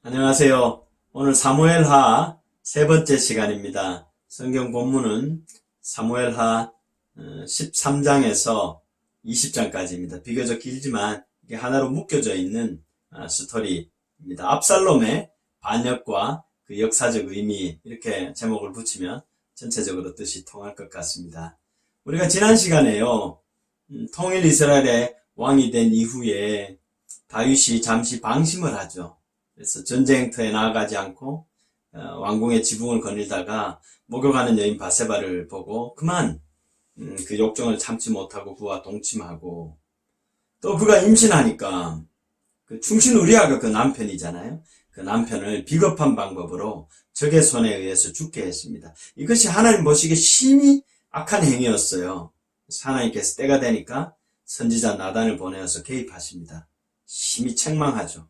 안녕하세요. 오늘 사무엘하 세 번째 시간입니다. 성경 본문은 사무엘하 13장에서 20장까지입니다. 비교적 길지만 이게 하나로 묶여져 있는 스토리입니다. 압살롬의 반역과 그 역사적 의미, 이렇게 제목을 붙이면 전체적으로 뜻이 통할 것 같습니다. 우리가 지난 시간에요, 통일 이스라엘의 왕이 된 이후에 다윗이 잠시 방심을 하죠. 그래서 전쟁터에 나아가지 않고 왕궁의 지붕을 거닐다가 목욕하는 여인 바세바를 보고 그만 그 욕정을 참지 못하고 그와 동침하고, 또 그가 임신하니까 그 충신 우리아가 그 남편이잖아요. 그 남편을 비겁한 방법으로 적의 손에 의해서 죽게 했습니다. 이것이 하나님 보시기에 심히 악한 행위였어요. 그래서 하나님께서 때가 되니까 선지자 나단을 보내어서 개입하십니다. 심히 책망하죠.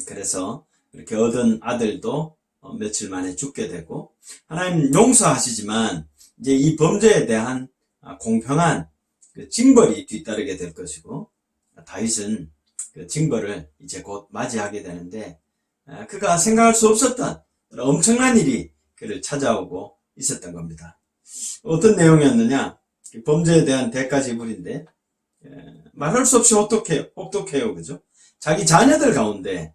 그래서 이렇게 얻은 아들도 며칠 만에 죽게 되고, 하나님 용서하시지만 이제 이 범죄에 대한 공평한 그 징벌이 뒤따르게 될 것이고, 다윗은 그 징벌을 이제 곧 맞이하게 되는데, 그가 생각할 수 없었던 엄청난 일이 그를 찾아오고 있었던 겁니다. 어떤 내용이었느냐? 범죄에 대한 대가 지불인데, 말할 수 없이 혹독해요, 그죠? 자기 자녀들 가운데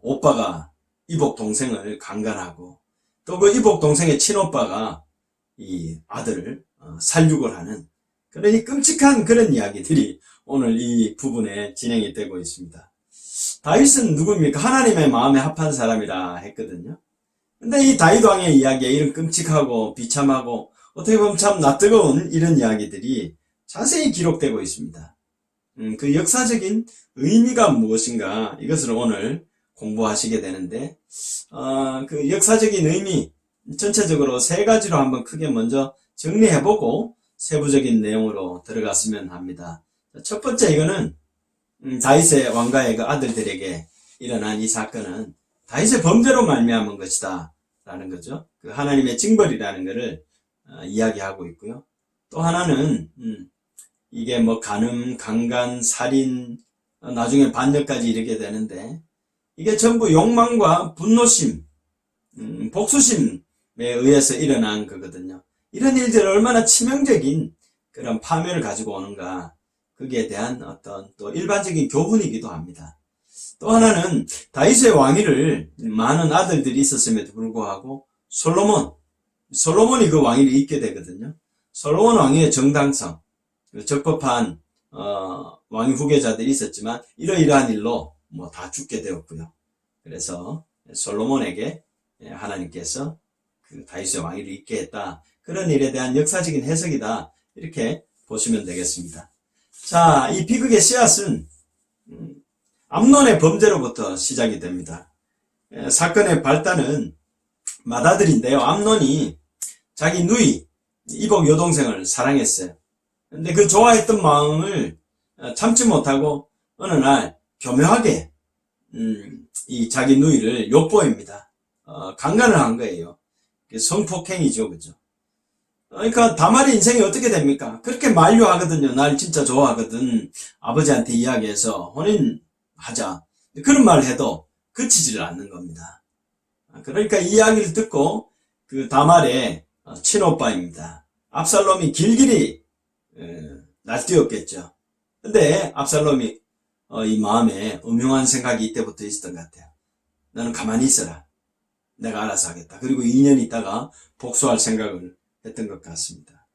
오빠가 이복 동생을 강간하고, 또 그 이복 동생의 친오빠가 이 아들을 살육을 하는, 그러니 끔찍한 그런 이야기들이 오늘 이 부분에 진행이 되고 있습니다. 다윗은 누굽니까? 하나님의 마음에 합한 사람이라 했거든요. 근데 이 다윗 왕의 이야기에 이런 끔찍하고 비참하고 어떻게 보면 참 낯뜨거운 이런 이야기들이 자세히 기록되고 있습니다. 그 역사적인 의미가 무엇인가, 이것을 오늘 공부하시게 되는데, 그 역사적인 의미 전체적으로 세 가지로 한번 크게 먼저 정리해보고 세부적인 내용으로 들어갔으면 합니다. 첫 번째, 이거는 다윗의 왕가의 그 아들들에게 일어난 이 사건은 다윗의 범죄로 말미암은 것이다 라는 거죠. 그 하나님의 징벌이라는 것을 이야기하고 있고요. 또 하나는 이게 뭐 간음, 강간, 살인, 나중에 반역까지 이르게 되는데, 이게 전부 욕망과 분노심, 복수심에 의해서 일어난 거거든요. 이런 일들이 얼마나 치명적인 그런 파멸을 가지고 오는가, 거기에 대한 어떤 또 일반적인 교훈이기도 합니다. 또 하나는 다윗의 왕위를 많은 아들들이 있었음에도 불구하고 솔로몬이 그 왕위를 잇게 되거든요. 솔로몬 왕위의 정당성, 적법한 왕위 후계자들이 있었지만 이러이러한 일로 뭐 다 죽게 되었고요. 그래서 솔로몬에게 하나님께서 그 다윗의 왕위를 잇게 했다, 그런 일에 대한 역사적인 해석이다, 이렇게 보시면 되겠습니다. 자, 이 비극의 씨앗은 암논의 범죄로부터 시작이 됩니다. 사건의 발단은 맏아들인데요, 암논이 자기 누이 이복 여동생을 사랑했어요. 근데 그 좋아했던 마음을 참지 못하고 어느 날 교묘하게 이 자기 누이를 욕보입니다. 강간을 한 거예요. 성폭행이죠, 그죠? 그러니까 다말의 인생이 어떻게 됩니까? 그렇게 만류하거든요. 날 진짜 좋아하거든. 아버지한테 이야기해서 혼인하자, 그런 말을 해도 그치지를 않는 겁니다. 그러니까 이 이야기를 듣고 그 다말의 친오빠입니다, 압살롬이 길길이 날뛰었겠죠. 근데 압살롬이 이 마음에 음흉한 생각이 이때부터 있었던 것 같아요. 너는 가만히 있어라, 내가 알아서 하겠다. 그리고 2년 있다가 복수할 생각을 했던 것 같습니다.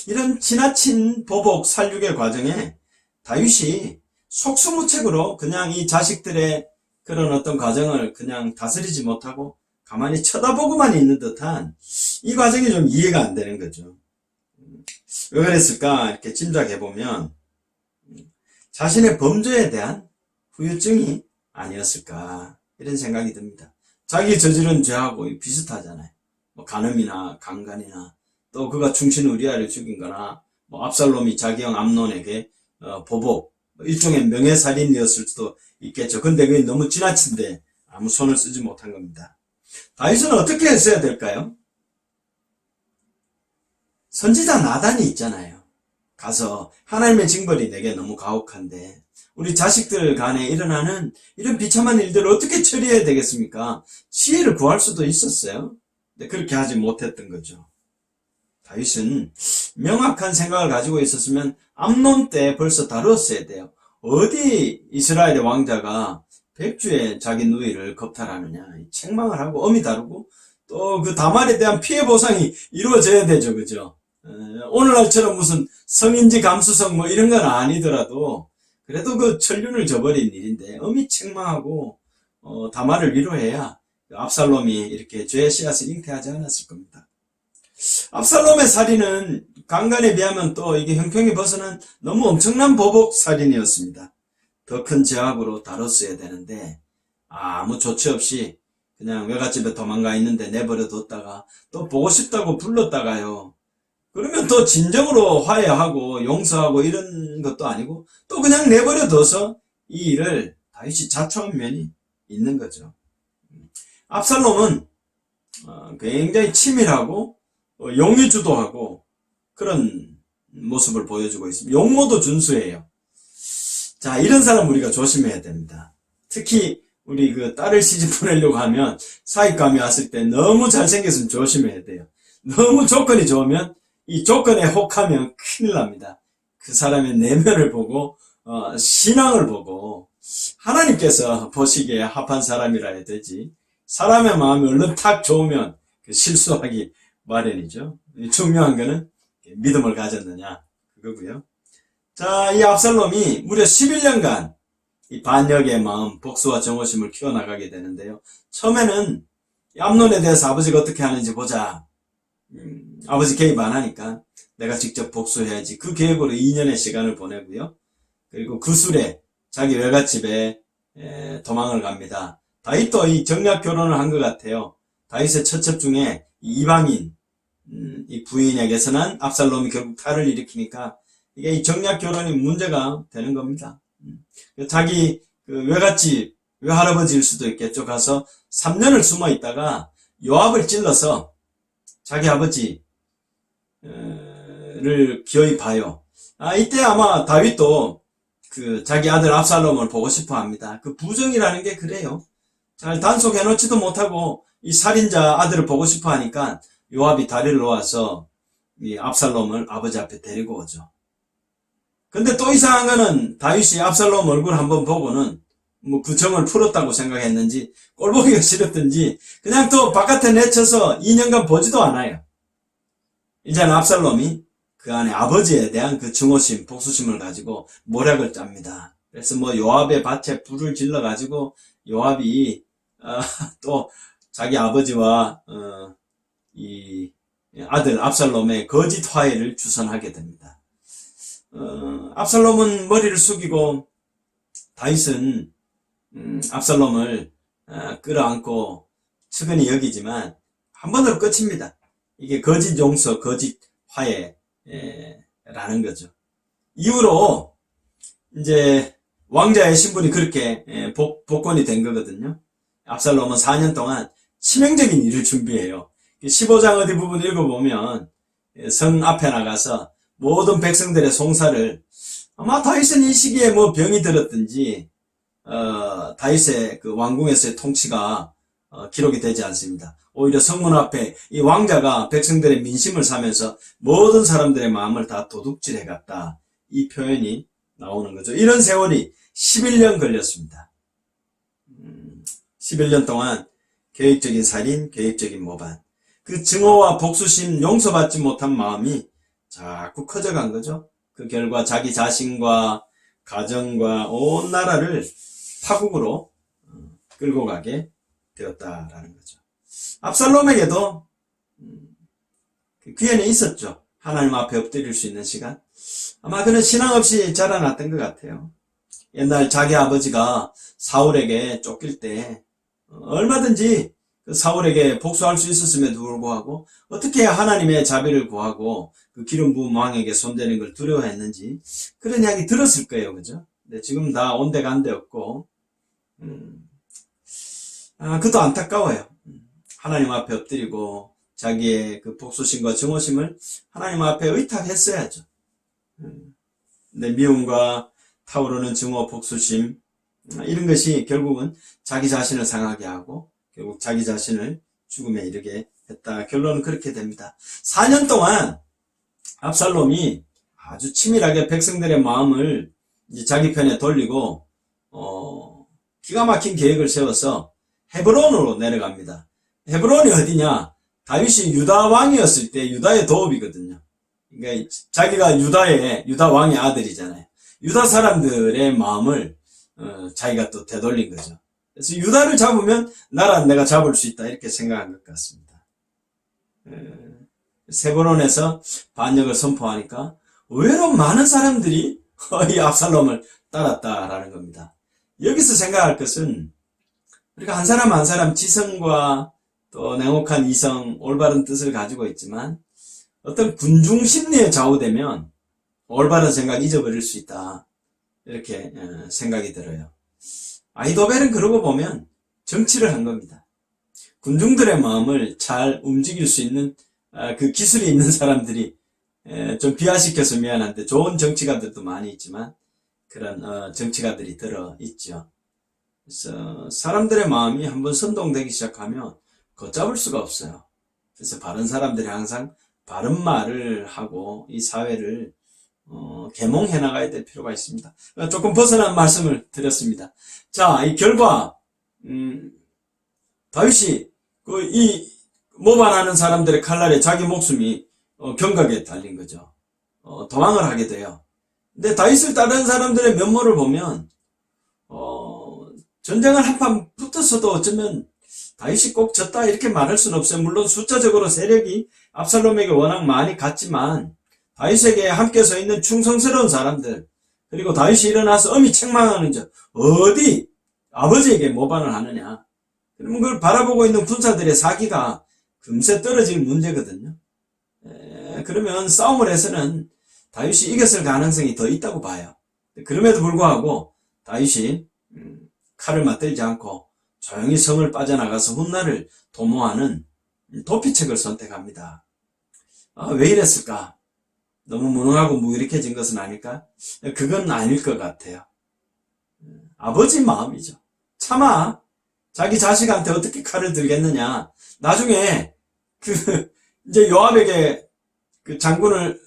이런 지나친 보복 살육의 과정에 다윗이 속수무책으로 그냥 이 자식들의 그런 어떤 과정을 그냥 다스리지 못하고 가만히 쳐다보고만 있는 듯한 이 과정이 좀 이해가 안 되는 거죠. 왜 그랬을까 이렇게 짐작해보면 자신의 범죄에 대한 후유증이 아니었을까, 이런 생각이 듭니다. 자기 저지른 죄하고 비슷하잖아요. 뭐 간음이나 강간이나, 또 그가 충신 우리아를 죽인 거나, 뭐 압살롬이 자기 형 암논에게 보복, 일종의 명예살인이었을 수도 있겠죠. 근데 그게 너무 지나친데 아무 손을 쓰지 못한 겁니다. 다윗은 어떻게 했어야 될까요? 선지자 나단이 있잖아요. 가서 하나님의 징벌이 내게 너무 가혹한데 우리 자식들 간에 일어나는 이런 비참한 일들을 어떻게 처리해야 되겠습니까? 지혜를 구할 수도 있었어요. 근데 그렇게 하지 못했던 거죠. 다윗은 명확한 생각을 가지고 있었으면 암논 때 벌써 다루었어야 돼요. 어디 이스라엘의 왕자가 백주에 자기 누이를 겁탈하느냐, 책망을 하고 엄히 다루고 또 그 다말에 대한 피해 보상이 이루어져야 되죠, 그죠? 오늘날처럼 무슨 성인지 감수성 뭐 이런 건 아니더라도 그래도 그 천륜을 저버린 일인데 엄히 책망하고 다말을 위로해야 압살롬이 이렇게 죄의 씨앗을 잉태하지 않았을 겁니다. 압살롬의 살인은 강간에 비하면 또 이게 형평이 벗어난 너무 엄청난 보복 살인이었습니다. 더 큰 죄악으로 다뤘어야 되는데 아무 조치 없이 그냥 외갓집에 도망가 있는데 내버려 뒀다가 또 보고 싶다고 불렀다가요. 그러면 또 진정으로 화해하고 용서하고 이런 것도 아니고 또 그냥 내버려 둬서 이 일을 다윗이 자초한 면이 있는 거죠. 압살롬은 굉장히 치밀하고 용의주도하고 그런 모습을 보여주고 있습니다. 용모도 준수해요. 자, 이런 사람 우리가 조심해야 됩니다. 특히 우리 그 딸을 시집 보내려고 하면 사익감이 왔을 때 너무 잘생겼으면 조심해야 돼요. 너무 조건이 좋으면 이 조건에 혹하면 큰일 납니다. 그 사람의 내면을 보고 신앙을 보고 하나님께서 보시기에 합한 사람이라 해야 되지, 사람의 마음이 얼른 탁 좋으면 실수하기 마련이죠. 중요한 거는 믿음을 가졌느냐 그거고요. 자, 이 압살롬이 무려 11년간 이 반역의 마음, 복수와 정오심을 키워나가게 되는데요. 처음에는 암논에 대해서 아버지가 어떻게 하는지 보자. 아버지 개입 안 하니까 내가 직접 복수해야지. 그 계획으로 2년의 시간을 보내고요. 그리고 그 술에 자기 외갓집에 도망을 갑니다. 다윗도 이 정략 결혼을 한 것 같아요. 다윗의 처첩 중에 이방인, 이 부인에게서 난 압살롬이 결국 탈을 일으키니까 이게 이 정략 결혼이 문제가 되는 겁니다. 자기 그 외갓집, 외할아버지일 수도 있겠죠. 가서 3년을 숨어 있다가 요압을 찔러서 자기 아버지를 기어이 봐요. 이때 아마 다윗도 그 자기 아들 압살롬을 보고 싶어 합니다. 그 부정이라는 게 그래요. 잘 단속해놓지도 못하고 이 살인자 아들을 보고 싶어 하니까 요압이 다리를 놓아서 이 압살롬을 아버지 앞에 데리고 오죠. 근데 또 이상한 거는 다윗이 압살롬 얼굴 한번 보고는 뭐 그 정을 풀었다고 생각했는지 꼴보기가 싫었든지 그냥 또 바깥에 내쳐서 2년간 보지도 않아요. 이제는 압살롬이 그 안에 아버지에 대한 그 증오심, 복수심을 가지고 모략을 짭니다. 그래서 뭐 요압의 밭에 불을 질러 가지고 요압이 또 자기 아버지와 이 아들 압살롬의 거짓 화해를 주선하게 됩니다. 압살롬은 머리를 숙이고 다윗은 압살롬을 끌어안고 측은히 여기지만 한 번으로 끝입니다. 이게 거짓 용서, 거짓 화해라는 거죠. 이후로 이제 왕자의 신분이 그렇게 복권이 된 거거든요. 압살롬은 4년 동안 치명적인 일을 준비해요. 15장 어디 부분 읽어보면 성 앞에 나가서 모든 백성들의 송사를, 아마 다윗은 이 시기에 뭐 병이 들었든지 다윗의 그 왕궁에서의 통치가 기록이 되지 않습니다. 오히려 성문 앞에 이 왕자가 백성들의 민심을 사면서 모든 사람들의 마음을 다 도둑질해 갔다, 이 표현이 나오는 거죠. 이런 세월이 11년 걸렸습니다. 11년 동안 계획적인 살인, 계획적인 모반, 그 증오와 복수심, 용서받지 못한 마음이 자꾸 커져간 거죠. 그 결과 자기 자신과 가정과 온 나라를 파국으로 끌고 가게 되었다라는 거죠. 압살롬에게도 기회는 있었죠. 하나님 앞에 엎드릴 수 있는 시간. 아마 그는 신앙 없이 자라났던 것 같아요. 옛날 자기 아버지가 사울에게 쫓길 때 얼마든지 그 사울에게 복수할 수 있었음에도 불구하고 어떻게 하나님의 자비를 구하고 그 기름 부은 왕에게 손대는 걸 두려워했는지 그런 이야기 들었을 거예요. 그죠? 근데 지금 다 온데간데 없고 그것도 안타까워요. 하나님 앞에 엎드리고 자기의 그 복수심과 증오심을 하나님 앞에 의탁했어야죠. 근데 미움과 타오르는 증오, 복수심, 이런 것이 결국은 자기 자신을 상하게 하고 결국 자기 자신을 죽음에 이르게 했다. 결론은 그렇게 됩니다. 4년 동안 압살롬이 아주 치밀하게 백성들의 마음을 이제 자기 편에 돌리고 기가 막힌 계획을 세워서 헤브론으로 내려갑니다. 헤브론이 어디냐? 다윗이 유다 왕이었을 때 유다의 도읍이거든요. 그러니까 자기가 유다 왕의 아들이잖아요. 유다 사람들의 마음을 자기가 또 되돌린 거죠. 그래서 유다를 잡으면 나라 내가 잡을 수 있다 이렇게 생각한 것 같습니다. 헤브론에서 반역을 선포하니까 의외로 많은 사람들이 이 압살롬을 따랐다라는 겁니다. 여기서 생각할 것은 우리가 한 사람 한 사람 지성과 또 냉혹한 이성, 올바른 뜻을 가지고 있지만 어떤 군중 심리에 좌우되면 올바른 생각 잊어버릴 수 있다. 이렇게 생각이 들어요. 아히도벨은 그러고 보면 정치를 한 겁니다. 군중들의 마음을 잘 움직일 수 있는 그 기술이 있는 사람들이 좀 비하시켜서 미안한데 좋은 정치가들도 많이 있지만 그런 정치가들이 들어 있죠. 그래서 사람들의 마음이 한번 선동되기 시작하면 걷잡을 수가 없어요. 그래서 바른 사람들이 항상 바른 말을 하고 이 사회를 계몽해 나가야 될 필요가 있습니다. 조금 벗어난 말씀을 드렸습니다. 자, 이 결과 다윗이 이 모반하는 사람들의 칼날에 자기 목숨이 경각에 달린 거죠. 도망을 하게 돼요. 근데 다윗을 따르는 사람들의 면모를 보면 전쟁을 한판 붙었어도 어쩌면 다윗이 꼭 졌다 이렇게 말할 수는 없어요. 물론 숫자적으로 세력이 압살롬에게 워낙 많이 갔지만 다윗에게 함께 서 있는 충성스러운 사람들, 그리고 다윗이 일어나서 엄히 책망하는 자, 어디 아버지에게 모반을 하느냐. 그러면 그걸 바라보고 있는 군사들의 사기가 금세 떨어질 문제거든요. 그러면 싸움을 해서는 다윗이 이겼을 가능성이 더 있다고 봐요. 그럼에도 불구하고 다윗이 칼을 맞들지 않고 조용히 성을 빠져나가서 훗날을 도모하는 도피책을 선택합니다. 왜 이랬을까? 너무 무능하고 무기력해진 것은 아닐까? 그건 아닐 것 같아요. 아버지 마음이죠. 차마 자기 자식한테 어떻게 칼을 들겠느냐. 나중에 이제 요압에게 장군을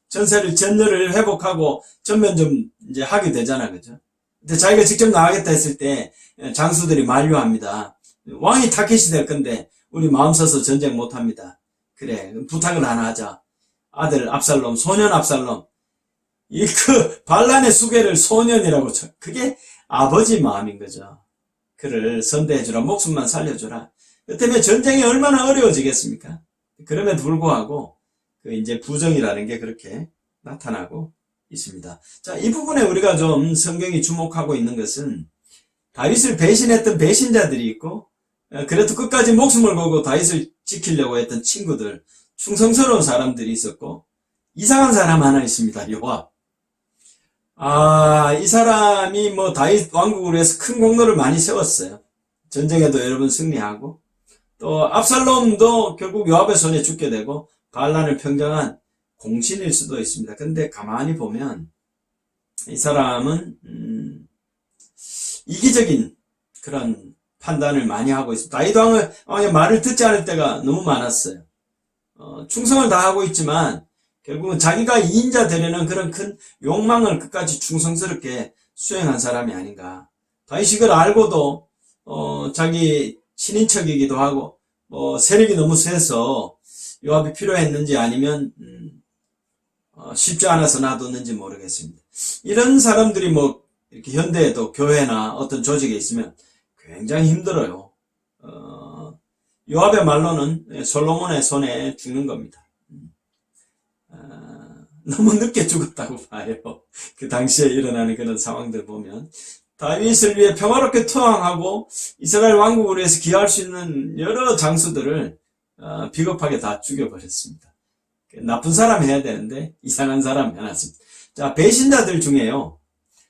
전열을 회복하고 전면좀 이제 하게 되잖아, 그죠? 근데 자기가 직접 나가겠다 했을 때 장수들이 만류합니다. 왕이 타켓이 될 건데 우리 마음 써서 전쟁 못합니다. 그래, 부탁을 하나 하자. 아들 압살롬, 소년 압살롬, 반란의 수괴를 소년이라고 쳐. 그게 아버지 마음인 거죠. 그를 선대해주라, 목숨만 살려주라. 그 때문에 전쟁이 얼마나 어려워지겠습니까? 그럼에도 불구하고 이제 부정이라는 게 그렇게 나타나고 있습니다. 자, 이 부분에 우리가 좀 성경이 주목하고 있는 것은 다윗을 배신했던 배신자들이 있고, 그래도 끝까지 목숨을 걸고 다윗을 지키려고 했던 친구들, 충성스러운 사람들이 있었고, 이상한 사람 하나 있습니다. 요압. 이 사람이 다윗 왕국을 위해서 큰 공로를 많이 세웠어요. 전쟁에도 여러 번 승리하고, 또 압살롬도 결국 요압의 손에 죽게 되고 반란을 평정한 공신일 수도 있습니다. 근데 가만히 보면 이 사람은 이기적인 그런 판단을 많이 하고 있습니다. 다윗 왕의 말을 듣지 않을 때가 너무 많았어요. 충성을 다하고 있지만 결국은 자기가 이인자 되려는 그런 큰 욕망을 끝까지 충성스럽게 수행한 사람이 아닌가. 다윗이 그걸 알고도 자기 친인척이기도 하고 세력이 너무 세서 요압이 필요했는지 아니면 쉽지 않아서 놔뒀는지 모르겠습니다. 이런 사람들이 이렇게 현대에도 교회나 어떤 조직에 있으면 굉장히 힘들어요. 요압의 말로는 솔로몬의 손에 죽는 겁니다. 너무 늦게 죽었다고 봐요. 그 당시에 일어나는 그런 상황들 보면 다윗을 위해 평화롭게 투항하고 이스라엘 왕국을 위해서 기여할 수 있는 여러 장수들을 비겁하게 다 죽여버렸습니다. 나쁜 사람 해야 되는데 이상한 사람 해놨습니다. 자, 배신자들 중에요,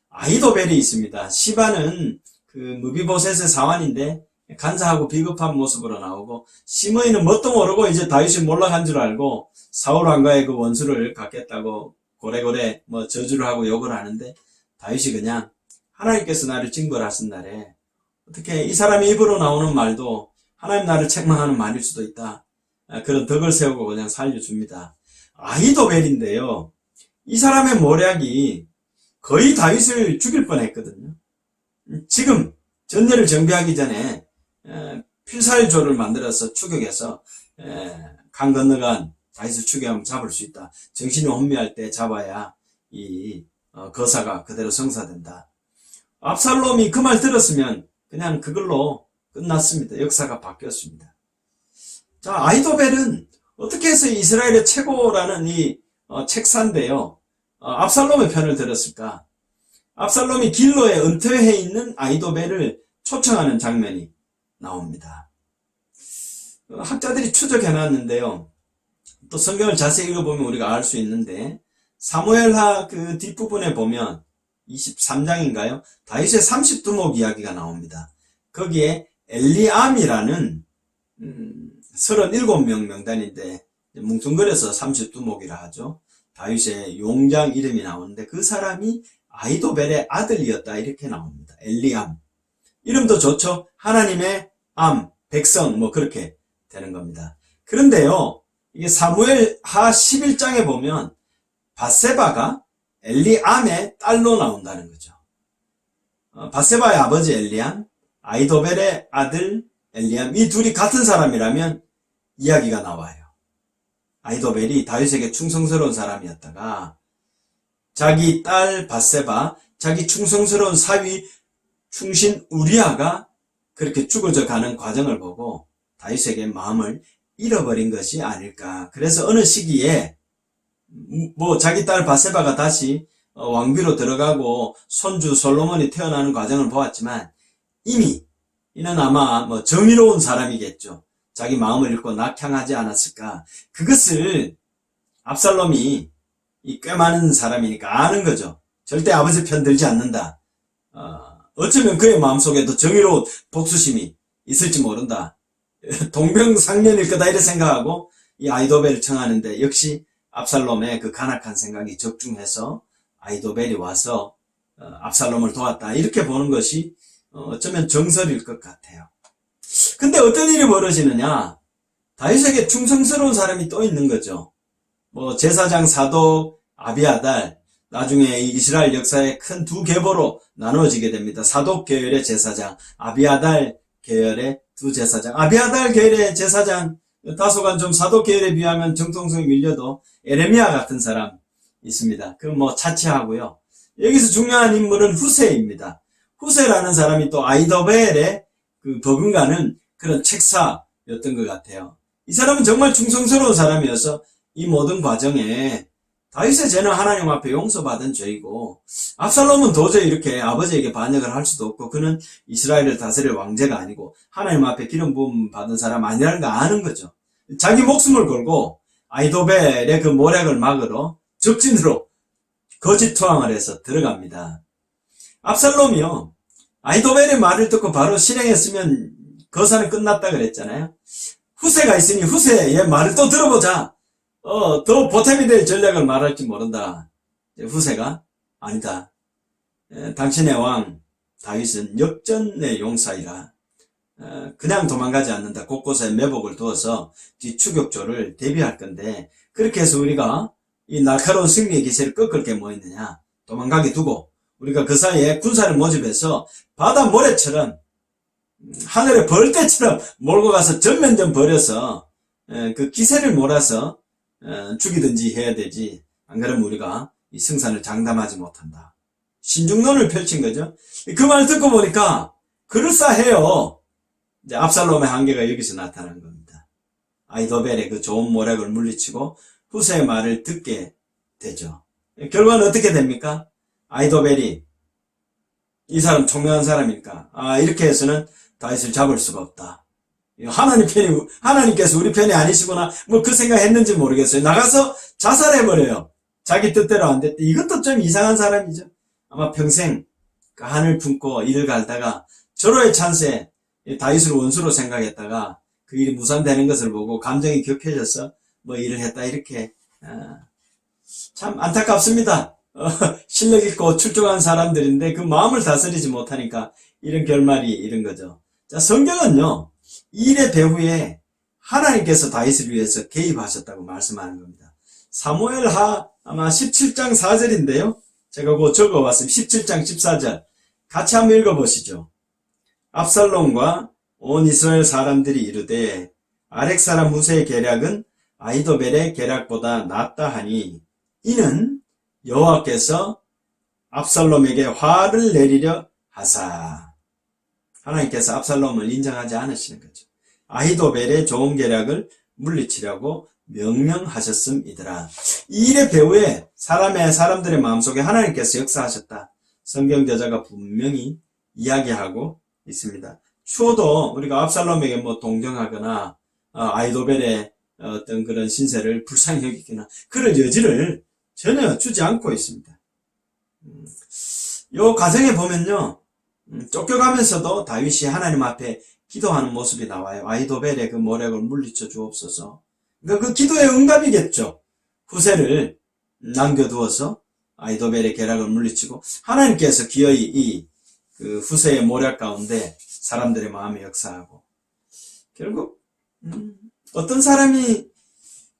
아히도벨이 있습니다. 시바는 무비보셋의 사환인데 간사하고 비겁한 모습으로 나오고, 시므이는 뭣도 모르고 이제 다윗이 몰락한 줄 알고 사울 왕과의 그 원수를 갖겠다고 고래고래 저주를 하고 욕을 하는데 다윗이 그냥 하나님께서 나를 징벌하신 날에 어떻게 이 사람의 입으로 나오는 말도 하나님 나를 책망하는 말일 수도 있다. 그런 덕을 세우고 그냥 살려줍니다. 아히도벨인데요. 이 사람의 모략이 거의 다윗을 죽일 뻔했거든요. 지금 전례를 정비하기 전에 필살조를 만들어서 추격해서 강 건너간 다윗을 추격하면 잡을 수 있다. 정신이 혼미할 때 잡아야 이 거사가 그대로 성사된다. 압살롬이 그 말 들었으면 그냥 그걸로 끝났습니다. 역사가 바뀌었습니다. 자, 아히도벨은 어떻게 해서 이스라엘의 최고라는 이 책사인데요. 압살롬의 편을 들었을까? 압살롬이 길로에 은퇴해 있는 아히도벨을 초청하는 장면이 나옵니다. 학자들이 추적해놨는데요. 또 성경을 자세히 읽어보면 우리가 알 수 있는데 사무엘하 그 뒷부분에 보면 23장인가요? 다윗의 30두목 이야기가 나옵니다. 거기에 엘리암이라는 37명 명단인데 뭉뚱그려서 30두목이라 하죠. 다윗의 용장 이름이 나오는데 그 사람이 아히도벨의 아들이었다 이렇게 나옵니다. 엘리암. 이름도 좋죠. 하나님의 암, 백성 뭐 그렇게 되는 겁니다. 그런데요. 이게 사무엘하 11장에 보면 밧세바가 엘리암의 딸로 나온다는 거죠. 밧세바의 아버지 엘리암, 아히도벨의 아들 엘리암, 이 둘이 같은 사람이라면 이야기가 나와요. 아히도벨이 다윗에게 충성스러운 사람이었다가 자기 딸 밧세바, 자기 충성스러운 사위 충신 우리아가 그렇게 죽어져 가는 과정을 보고 다윗에게 마음을 잃어버린 것이 아닐까. 그래서 어느 시기에 뭐 자기 딸 밧세바가 다시 왕비로 들어가고 손주 솔로몬이 태어나는 과정을 보았지만 이미 이는 아마 뭐 정의로운 사람이겠죠. 자기 마음을 잃고 낙향하지 않았을까. 그것을 압살롬이 꽤 많은 사람이니까 아는 거죠. 절대 아버지 편 들지 않는다. 어쩌면 그의 마음속에도 정의로운 복수심이 있을지 모른다. 동병상련일 거다 이렇게 생각하고 이 아히도벨을 청하는데 역시 압살롬의 그 간악한 생각이 적중해서 아히도벨이 와서 압살롬을 도왔다 이렇게 보는 것이 어쩌면 정설일 것 같아요. 근데 어떤 일이 벌어지느냐? 다윗에게 충성스러운 사람이 또 있는 거죠. 뭐 제사장 사독 아비아달, 나중에 이스라엘 역사의 큰 두 계보로 나누어지게 됩니다. 사독 계열의 제사장, 아비아달 계열의 두 제사장. 아비아달 계열의 제사장 다소간 좀 사독 계열에 비하면 정통성이 밀려도 에레미야 같은 사람 있습니다. 그건 뭐 차치하고요. 여기서 중요한 인물은 후세입니다. 후세라는 사람이 또 아히도벨의 그 버금가는 그런 책사였던 것 같아요. 이 사람은 정말 충성스러운 사람이어서 이 모든 과정에 다윗의 죄는 하나님 앞에 용서받은 죄이고 압살롬은 도저히 이렇게 아버지에게 반역을 할 수도 없고 그는 이스라엘을 다스릴 왕제가 아니고 하나님 앞에 기름 부음 받은 사람 아니라는 거 아는 거죠. 자기 목숨을 걸고 아히도벨의 그 모략을 막으러 적진으로 거짓 투항을 해서 들어갑니다. 압살롬이요. 아히도벨의 말을 듣고 바로 실행했으면 거사는 끝났다 그랬잖아요. 후세가 있으니 후세의 말을 또 들어보자. 더 보탬이 될 전략을 말할지 모른다. 후세가 아니다. 당신의 왕 다윗은 역전의 용사이라 그냥 도망가지 않는다. 곳곳에 매복을 두어서 뒤추격조를 대비할 건데 그렇게 해서 우리가 이 날카로운 승리의 기세를 꺾을 게 뭐 있느냐. 도망가게 두고 우리가 그 사이에 군사를 모집해서 바다 모래처럼 하늘의 벌떼처럼 몰고 가서 전면전 벌여서 그 기세를 몰아서 죽이든지 해야 되지. 안 그러면 우리가 이 승산을 장담하지 못한다. 신중론을 펼친 거죠. 그 말 듣고 보니까 그럴싸해요. 이제 압살롬의 한계가 여기서 나타난 겁니다. 아히도벨의 그 좋은 모략을 물리치고 후세의 말을 듣게 되죠. 결과는 어떻게 됩니까? 아히도벨이 이 사람 총명한 사람이니까 이렇게 해서는 다윗을 잡을 수가 없다. 하나님께서 우리 편이 아니시구나 뭐 그 생각했는지 모르겠어요. 나가서 자살해버려요. 자기 뜻대로 안 됐대. 이것도 좀 이상한 사람이죠. 아마 평생 그 한을 품고 일을 갈다가 절호의 찬스에 다윗을 원수로 생각했다가 그 일이 무산되는 것을 보고 감정이 격해져서 뭐 일을 했다 이렇게 참 안타깝습니다. 실력 있고 출중한 사람들인데 그 마음을 다스리지 못하니까 이런 결말이 이런 거죠. 자, 성경은요, 일의 배후에 하나님께서 다윗을 위해서 개입하셨다고 말씀하는 겁니다. 사무엘하 아마 17장 4절인데요. 제가 그거 적어봤습니다. 17장 14절. 같이 한번 읽어보시죠. 압살롬과 온 이스라엘 사람들이 이르되 아렉 사람 후세의 계략은 아히도벨의 계략보다 낫다 하니 이는 여호와께서 압살롬에게 화를 내리려 하사. 하나님께서 압살롬을 인정하지 않으시는 거죠. 아히도벨의 좋은 계략을 물리치려고 명령하셨음이더라. 이 일의 배후에 사람들의 마음속에 하나님께서 역사하셨다. 성경 저자가 분명히 이야기하고 있습니다. 추호도 우리가 압살롬에게 뭐 동정하거나 아히도벨의 어떤 그런 신세를 불쌍히 여기거나 그럴 여지를 전혀 주지 않고 있습니다. 요 과정에 보면요, 쫓겨가면서도 다윗이 하나님 앞에 기도하는 모습이 나와요. 아히도벨의 그 모략을 물리쳐 주옵소서. 그러니까 그 기도의 응답이겠죠. 후세를 남겨두어서 아히도벨의 계략을 물리치고 하나님께서 기어이 이 그 후세의 모략 가운데 사람들의 마음에 역사하고 결국 어떤 사람이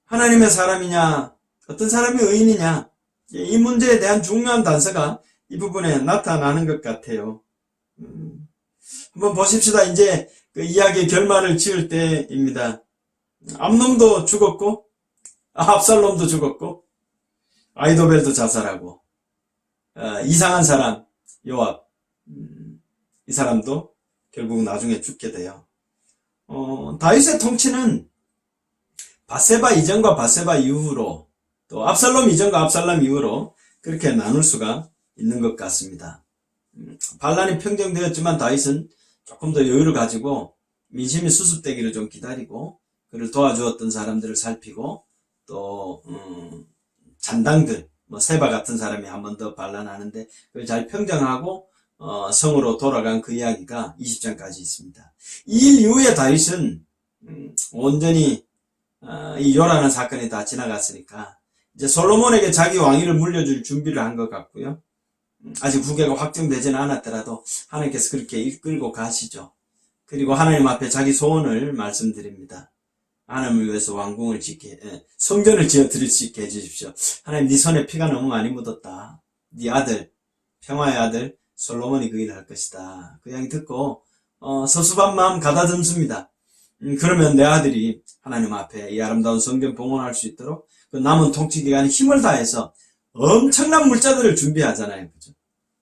하나님의 사람이냐, 어떤 사람이 의인이냐, 이 문제에 대한 중요한 단서가 이 부분에 나타나는 것 같아요. 한번 보십시다. 이제 그 이야기의 결말을 지을 때입니다. 암놈도 죽었고, 압살롬도 죽었고, 아히도벨도 자살하고, 이상한 사람, 요압, 이 사람도 결국 나중에 죽게 돼요. 다윗의 통치는 밧세바 이전과 밧세바 이후로, 또 압살롬 이전과 압살롬 이후로 그렇게 나눌 수가 있는 것 같습니다. 반란이 평정되었지만 다윗은 조금 더 여유를 가지고 민심이 수습되기를 좀 기다리고 그를 도와주었던 사람들을 살피고 또 잔당들 뭐 세바 같은 사람이 한 번 더 반란하는데 그걸 잘 평정하고 성으로 돌아간 그 이야기가 20장까지 있습니다. 이 일 이후에 다윗은 온전히 이 요란한 사건이 다 지나갔으니까 이제 솔로몬에게 자기 왕위를 물려줄 준비를 한 것 같고요. 아직 후계가 확정되지는 않았더라도 하나님께서 그렇게 이끌고 가시죠. 그리고 하나님 앞에 자기 소원을 말씀드립니다. 하나님을 위해서 왕궁을 성전을 지어 드릴 수 있게 해주십시오. 하나님, 네 손에 피가 너무 많이 묻었다. 네 아들, 평화의 아들 솔로몬이 그 일을 할 것이다. 그 이야기 듣고 섭섭한 마음 가다듬습니다. 그러면 내 아들이 하나님 앞에 이 아름다운 성전 봉헌할 수 있도록 그 남은 통치 기간에 힘을 다해서 엄청난 물자들을 준비하잖아요. 그죠?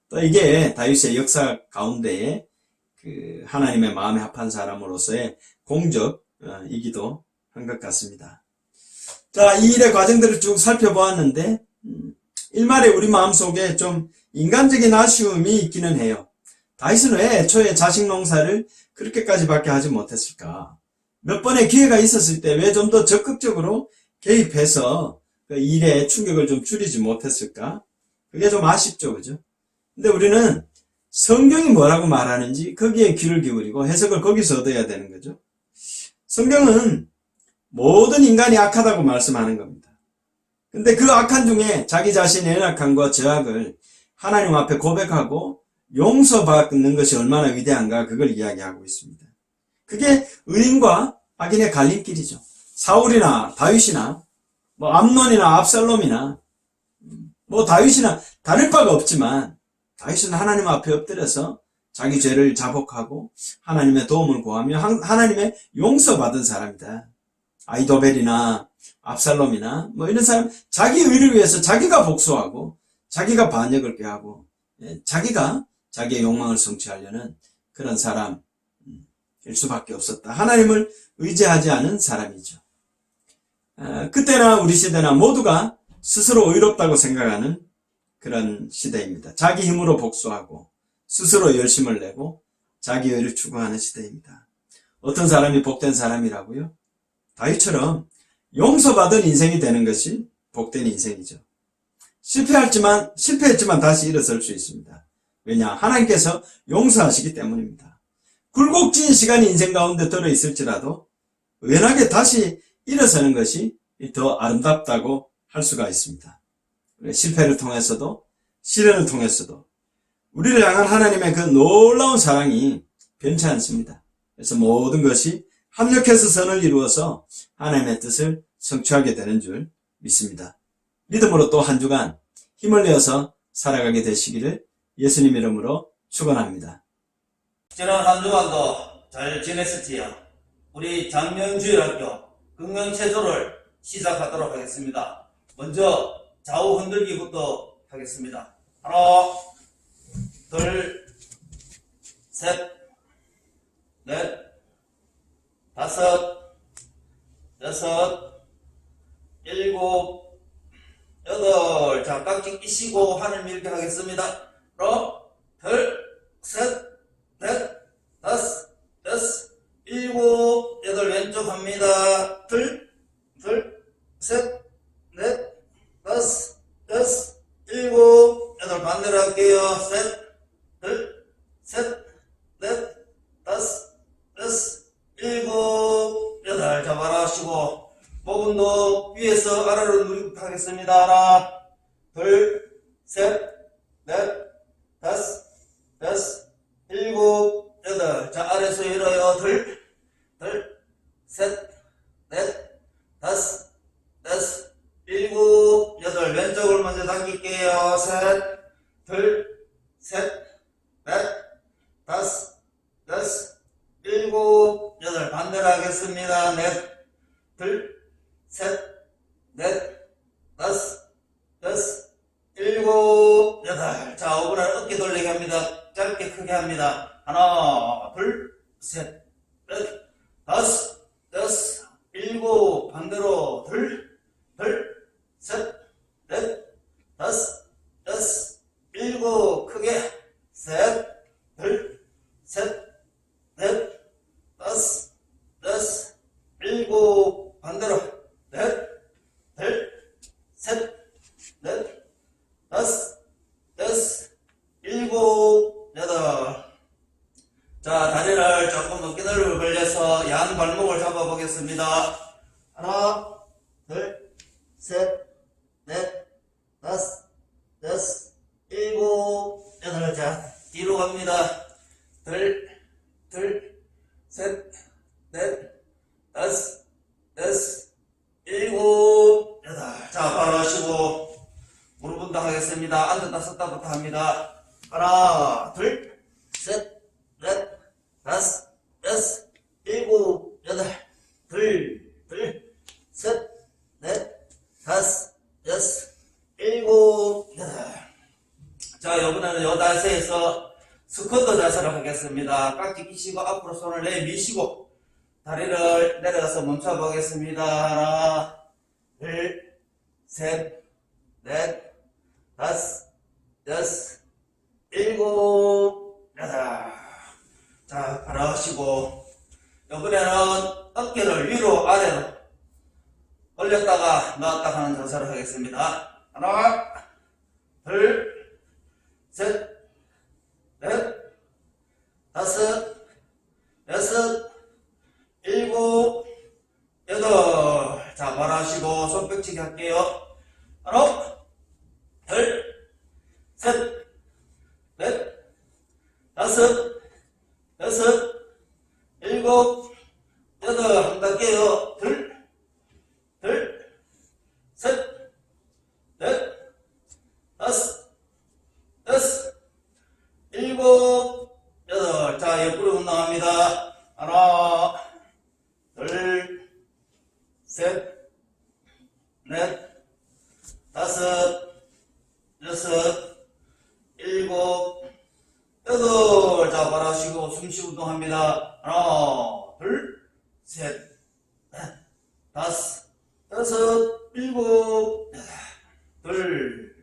또 이게 다윗의 역사 가운데에 그 하나님의 마음에 합한 사람으로서의 공적이기도 한 것 같습니다. 자, 이 일의 과정들을 쭉 살펴보았는데 일말에 우리 마음속에 좀 인간적인 아쉬움이 있기는 해요. 다윗은 왜 애초에 자식 농사를 그렇게까지밖에 하지 못했을까? 몇 번의 기회가 있었을 때 왜 좀 더 적극적으로 개입해서 그 일의 충격을 좀 줄이지 못했을까? 그게 좀 아쉽죠, 그죠? 근데 우리는 성경이 뭐라고 말하는지 거기에 귀를 기울이고 해석을 거기서 얻어야 되는 거죠. 성경은 모든 인간이 악하다고 말씀하는 겁니다. 근데 그 악한 중에 자기 자신의 연약함과 저악을 하나님 앞에 고백하고 용서받는 것이 얼마나 위대한가 그걸 이야기하고 있습니다. 그게 의인과 악인의 갈림길이죠. 사울이나 다윗이나 뭐 암논이나 압살롬이나 뭐 다윗이나 다를 바가 없지만 다윗은 하나님 앞에 엎드려서 자기 죄를 자복하고 하나님의 도움을 구하며 하나님의 용서받은 사람이다. 아히도벨이나 압살롬이나 뭐 이런 사람 자기 의를 위해서 자기가 복수하고 자기가 반역을 꾀하고 자기가 자기의 욕망을 성취하려는 그런 사람일 수밖에 없었다. 하나님을 의지하지 않은 사람이죠. 그때나 우리 시대나 모두가 스스로 의롭다고 생각하는 그런 시대입니다. 자기 힘으로 복수하고 스스로 열심을 내고 자기 의를 추구하는 시대입니다. 어떤 사람이 복된 사람이라고요? 다윗처럼 용서받은 인생이 되는 것이 복된 인생이죠. 실패했지만 다시 일어설 수 있습니다. 왜냐? 하나님께서 용서하시기 때문입니다. 굴곡진 시간이 인생 가운데 들어있을지라도 은연하게 다시 일어서는 것이 더 아름답다고 할 수가 있습니다. 실패를 통해서도 시련을 통해서도 우리를 향한 하나님의 그 놀라운 사랑이 변치 않습니다. 그래서 모든 것이 합력해서 선을 이루어서 하나님의 뜻을 성취하게 되는 줄 믿습니다. 믿음으로 또 한 주간 힘을 내어서 살아가게 되시기를 예수님 이름으로 축원합니다. 지난 한 주간도 잘 지냈을지요? 우리 장명주일학교 금강체조를 시작하도록 하겠습니다. 먼저 좌우 흔들기부터 하겠습니다. 하나, 둘, 셋, 넷, 다섯, 여섯, 일곱, 여덟. 자, 깍지 끼시고 하늘 밀게 하겠습니다. 하나, 둘, 셋, 넷, 다섯, 여섯, 일곱, 여덟. 왼쪽 합니다. 둘, 셋, 넷, 다섯, 여섯, 일곱, 여덟. 반대로 할게요. 셋, 둘, 셋, 넷, 다섯, 여섯, 일곱, 여덟. 자, 말아주시고 목 운동 위에서 아래로 누르기 하겠습니다. 하나, 둘, 셋, 넷, 다섯, 여섯, 일곱, 여덟. 자, 아래서 일어요. 둘, 셋, 넷, 다섯, 여섯, 일곱, 여덟. 왼쪽을 먼저 당길게요. 셋, 둘, 셋, 넷, 다섯, 여섯, 일곱, 여덟. 반대로 하겠습니다. 넷, 둘, 셋, 넷, 다섯, 여섯, 일곱, 여덟. 자, 5분 안에 어깨 돌리기 합니다. 짧게 크게 합니다. 하나, 둘, 셋, 넷, 다섯, 여섯, 일곱. 반대로 둘, 셋, 넷, 다섯, 여섯, 일곱. 크게 셋, 둘, 셋, 넷, 다섯, 여섯, 일곱. 반대로 넷, 둘, 셋, 넷, 다섯, 여섯, 일곱, 여덟. 자, 다리를 조금 높게 넓게 벌려서 양 발목을 잡아보겠습니다. 하나, 둘, 셋, 넷, 다섯, 여섯, 일곱, 여덟. 자, 뒤로 갑니다. 둘, 셋, 넷, 다섯, 여섯, 일곱, 여덟. 자, 바로 하시고 무릎 운동 하겠습니다. 앉았다 섰다부터 합니다. 하나, 둘, 셋, 넷, 다섯, 여섯, 일곱, 여덟. 둘, 셋, 넷, 다섯, 여섯, 일곱, 여덟. 자, 이번에는 요 자세에서 스쿼트 자세를 하겠습니다. 깍지 끼시고 앞으로 손을 내미시고 다리를 내려가서 멈춰 보겠습니다. 하나, 둘, 셋, 넷, 다섯, 여섯, 일곱, 여덟. 자, 바로 하시고 이번에는 어깨를 위로 아래로 올렸다가 놨다가 하는 자세를 하겠습니다. 하나, 둘, 셋, 넷, 다섯, 여섯, 일곱, 여덟. 자, 말하시고 손뼉치기 할게요. 하나, 둘, 셋, 넷, 다섯, 여섯, 일곱, 여덟. 한 번 할게요. 둘, 셋, 넷, 다섯, 여섯, 일곱, 여덟. 자, 옆구리 운동합니다. 하나, 둘, 셋, 넷, 다섯, 여섯, 일곱, 여덟. 자, 바라시고 숨쉬기 운동합니다. 하나, 둘, 셋, 넷, 다섯, 여섯, 일곱, 여덟. 둘,